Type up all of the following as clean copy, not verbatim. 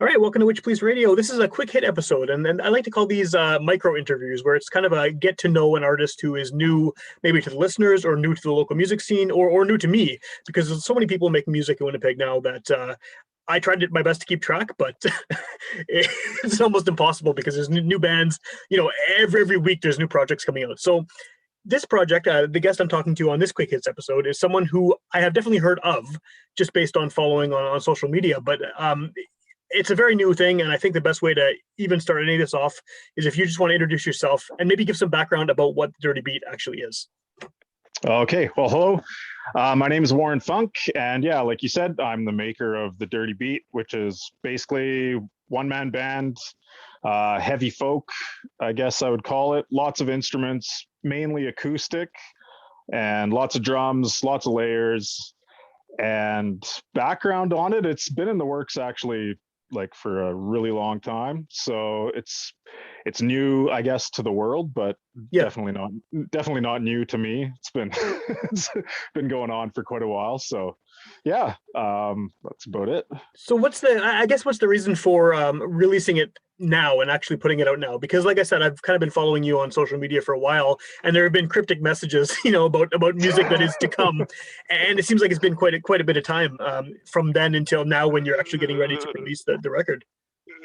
All right, welcome to Witchpolice Radio. This is a quick hit episode, and I like to call these micro interviews, where it's kind of a get to know an artist who is new, maybe to the listeners, or new to the local music scene, or new to me, because there's so many people making music in Winnipeg now that I tried my best to keep track, but it's almost impossible because there's new bands. Every week there's new projects coming out. So this project, the guest I'm talking to on this quick hits episode is someone who I have definitely heard of, just based on following on social media, but it's a very new thing, and I think the best way to even start any of this off is if you just want to introduce yourself and maybe give some background about what Dirty Beat actually is. Okay, well, hello. My name is Warren Funk, and yeah, like you said, I'm the maker of the Dirty Beat, which is basically one-man band, heavy folk, I guess I would call it. Lots of instruments, mainly acoustic, and lots of drums, lots of layers, and background on it. It's been in the works actually like for a really long time, so it's new, I guess, to the world, but yeah, definitely not new to me. It's been it's been going on for quite a while, so yeah, that's about it. So what's the reason for releasing it now and actually putting it out now? Because like I said, I've kind of been following you on social media for a while, and there have been cryptic messages, about music that is to come, and it seems like it's been quite a bit of time from then until now when you're actually getting ready to release the record.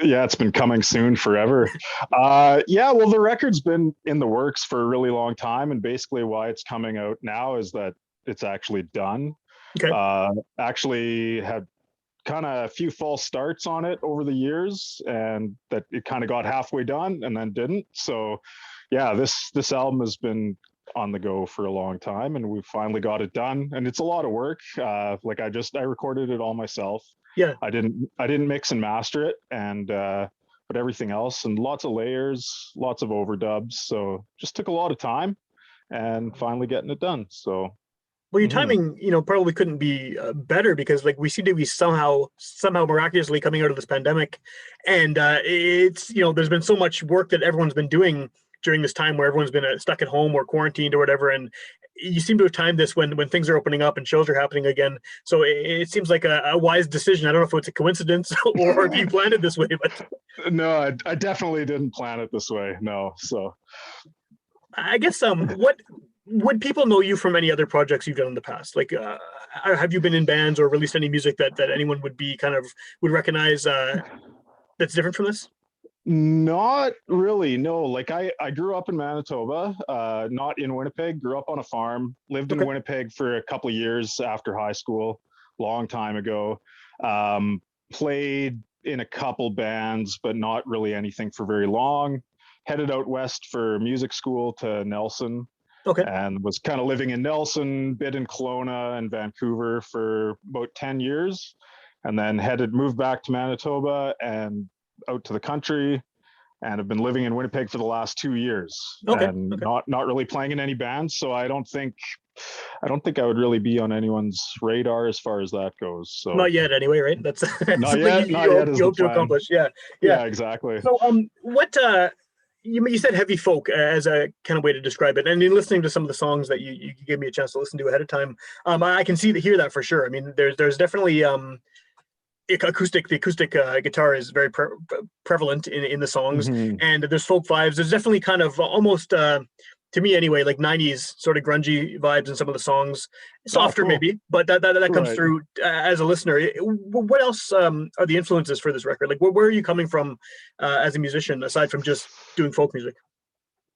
Yeah, it's been coming soon forever. Yeah, well, the record's been in the works for a really long time, and basically why it's coming out now is that it's actually done. Okay. Actually had kind of a few false starts on it over the years, and that it kind of got halfway done and then didn't. So yeah, this album has been on the go for a long time, and we finally got it done, and it's a lot of work. Like I recorded it all myself. Yeah, I didn't mix and master it, and but everything else, and lots of layers, lots of overdubs, so just took a lot of time and finally getting it done. So well, your timing, probably couldn't be better, because like we seem to be somehow miraculously coming out of this pandemic, and it's there's been so much work that everyone's been doing during this time where everyone's been stuck at home or quarantined or whatever, and you seem to have timed this when things are opening up and shows are happening again. So it seems like a wise decision. I don't know if it's a coincidence or if you planned it this way, but no, I definitely didn't plan it this way. No, so I guess what would people know you from any other projects you've done in the past? Like, have you been in bands or released any music that anyone would recognize that's different from this? Not really, no. Like I grew up in Manitoba, not in Winnipeg. Grew up on a farm, lived in Winnipeg for a couple of years after high school, long time ago. Played in a couple bands, but not really anything for very long. Headed out west for music school to Nelson. Okay. And was kind of living in Nelson, bit in Kelowna and Vancouver for about 10 years. And then moved back to Manitoba and out to the country, and have been living in Winnipeg for the last 2 years. And not really playing in any bands. So I don't think I would really be on anyone's radar as far as that goes. So not yet anyway, right? That's not yet. You hope to accomplish. Yeah, exactly. So what you said heavy folk as a kind of way to describe it, and in listening to some of the songs that you gave me a chance to listen to ahead of time, I can hear that for sure. I mean, there's definitely the acoustic guitar is very prevalent in the songs, and there's folk vibes. There's definitely kind of almost to me anyway, like 90s sort of grungy vibes in some of the songs, softer maybe, but that comes through as a listener. What else are the influences for this record? Like where are you coming from as a musician, aside from just doing folk music?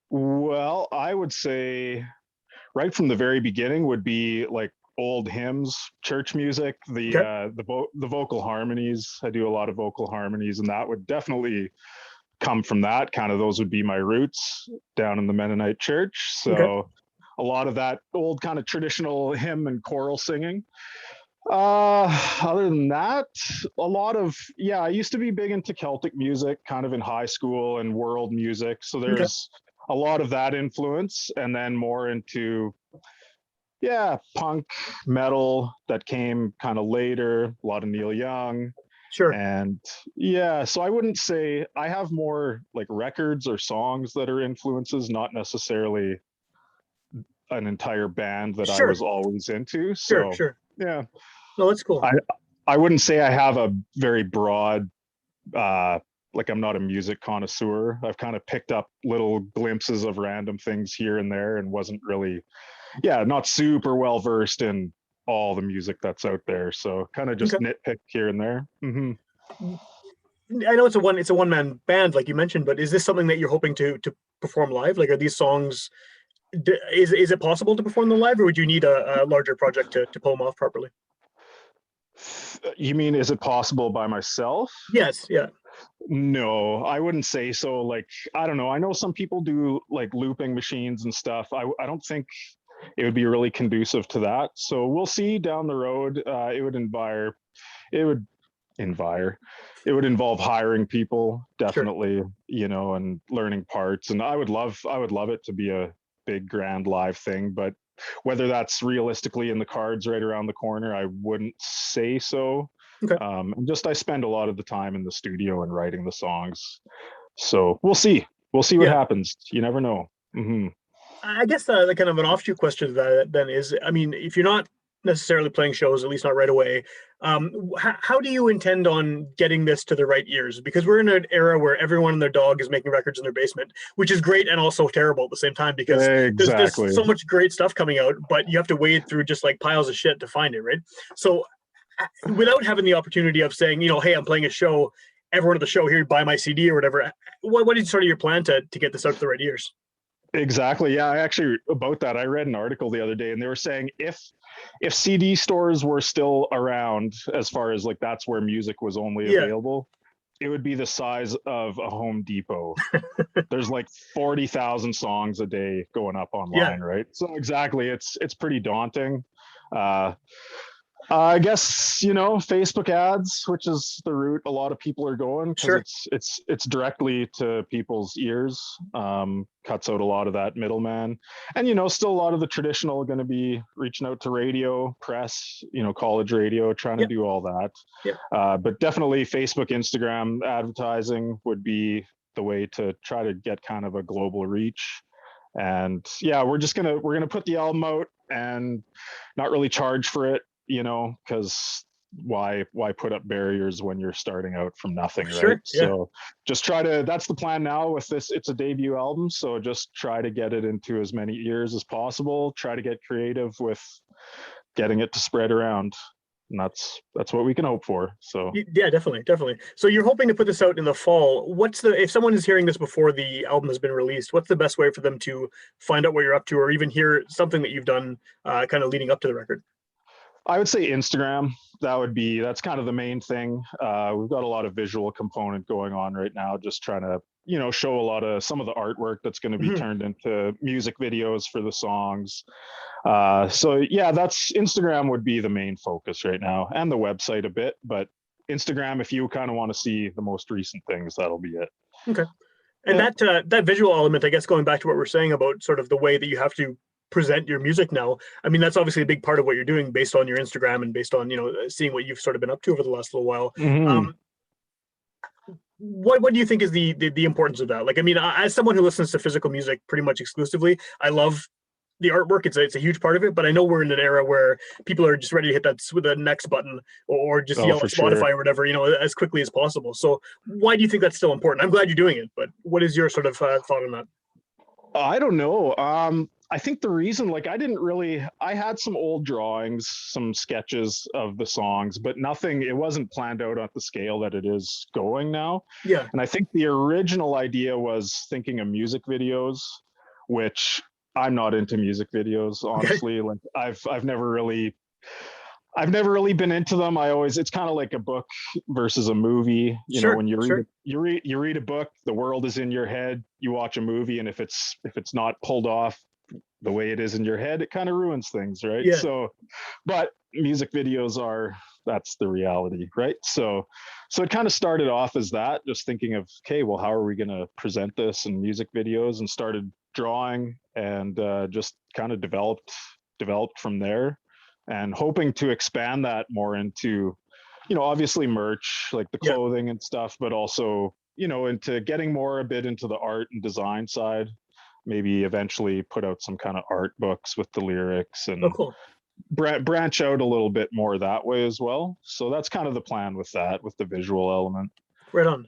Well, I would say right from the very beginning would be like old hymns, church music, the vocal harmonies. I do a lot of vocal harmonies, and that would definitely come from that. Kind of those would be my roots down in the Mennonite church. So a lot of that old kind of traditional hymn and choral singing. Other than that, a lot of, I used to be big into Celtic music kind of in high school and world music. So there's a lot of that influence, and then more into punk metal that came kind of later, a lot of Neil Young. Sure. And so I wouldn't say I have more like records or songs that are influences, not necessarily an entire band that I was always into. So sure. yeah. No, that's cool. I wouldn't say I have a very broad like I'm not a music connoisseur. I've kind of picked up little glimpses of random things here and there, and wasn't really, yeah, not super well versed in all the music that's out there. So kind of Okay. just nitpick here and there. I know it's a one man band, like you mentioned, but is this something that you're hoping to perform live? Like, are these songs? Is it possible to perform them live, or would you need a larger project to pull them off properly? You mean, is it possible by myself? Yes. Yeah. No, I wouldn't say so. Like, I don't know. I know some people do like looping machines and stuff. I don't think it would be really conducive to that. So we'll see down the road. It would envire, it would involve hiring people, Sure. definitely, and learning parts. And I would love it to be a big grand live thing, but whether that's realistically in the cards right around the corner, I wouldn't say so. Okay. And just I spend a lot of the time in the studio and writing the songs, so we'll see what Yeah. happens. You never know. I guess the kind of an offshoot question to that then is, I mean, if you're not necessarily playing shows, at least not right away, how do you intend on getting this to the right ears? Because we're in an era where everyone and their dog is making records in their basement, which is great and also terrible at the same time, because there's Exactly. so much great stuff coming out, but you have to wade through just like piles of shit to find it, right? So without having the opportunity of saying, hey, I'm playing a show, everyone at the show here, buy my CD or whatever. What is sort of your plan to get this out to the right ears? Exactly. Yeah, I actually, about that, I read an article the other day, and they were saying if CD stores were still around, as far as like that's where music was only Yeah. available, it would be the size of a Home Depot. There's like 40,000 songs a day going up Yeah. online, right? So exactly, it's pretty daunting. Uh, I guess, Facebook ads, which is the route a lot of people are going, because Sure. it's directly to people's ears. Cuts out a lot of that middleman, and still a lot of the traditional going to be reaching out to radio, press, college radio, trying to Yep. do all that. Yep. But definitely Facebook, Instagram advertising would be the way to try to get kind of a global reach. And yeah, we're gonna put the album out and not really charge for it, because why put up barriers when you're starting out from nothing, right? Sure. Yeah. So just that's the plan now with this. It's a debut album, so just try to get it into as many ears as possible, try to get creative with getting it to spread around, and that's what we can hope for. So Yeah, definitely. So you're hoping to put this out in the fall. If someone is hearing this before the album has been released, what's the best way for them to find out what you're up to, or even hear something that you've done kind of leading up to the record? I would say Instagram. That's kind of the main thing. We've got a lot of visual component going on right now, just trying to, show some of the artwork that's going to be turned into music videos for the songs. So yeah, that's Instagram would be the main focus right now, and the website a bit, but Instagram, if you kind of want to see the most recent things, that'll be it. Okay. And Yeah. that visual element, I guess, going back to what we're saying about sort of the way that you have to present your music now. I mean, that's obviously a big part of what you're doing based on your Instagram and based on seeing what you've sort of been up to over the last little while. Mm-hmm. What do you think is the importance of that? Like, I mean, as someone who listens to physical music pretty much exclusively, I love the artwork. It's a huge part of it, but I know we're in an era where people are just ready to hit that with the next button, or just Oh, yell for at Spotify sure. or whatever, as quickly as possible. So why do you think that's still important? I'm glad you're doing it, but what is your sort of thought on that? I don't know. I think the reason, like, I had some old drawings, some sketches of the songs, but it wasn't planned out at the scale that it is going now. Yeah. And I think the original idea was thinking of music videos, which I'm not into music videos, Okay. honestly. Like, I've never really been into them. It's kind of like a book versus a movie. Sure. When Sure. you read a book, the world is in your head. You watch a movie, and if it's not pulled off the way it is in your head, it kind of ruins things, right? Yeah. So, but music videos that's the reality, right? So it kind of started off as that, just thinking of, okay, well, how are we going to present this in music videos, and started drawing, and just kind of developed from there, and hoping to expand that more into, obviously merch, like the Yeah. clothing and stuff, but also, into getting a bit into the art and design side, maybe eventually put out some kind of art books with the lyrics, Oh, and cool. branch out a little bit more that way as well. So that's kind of the plan with the visual element. Right on.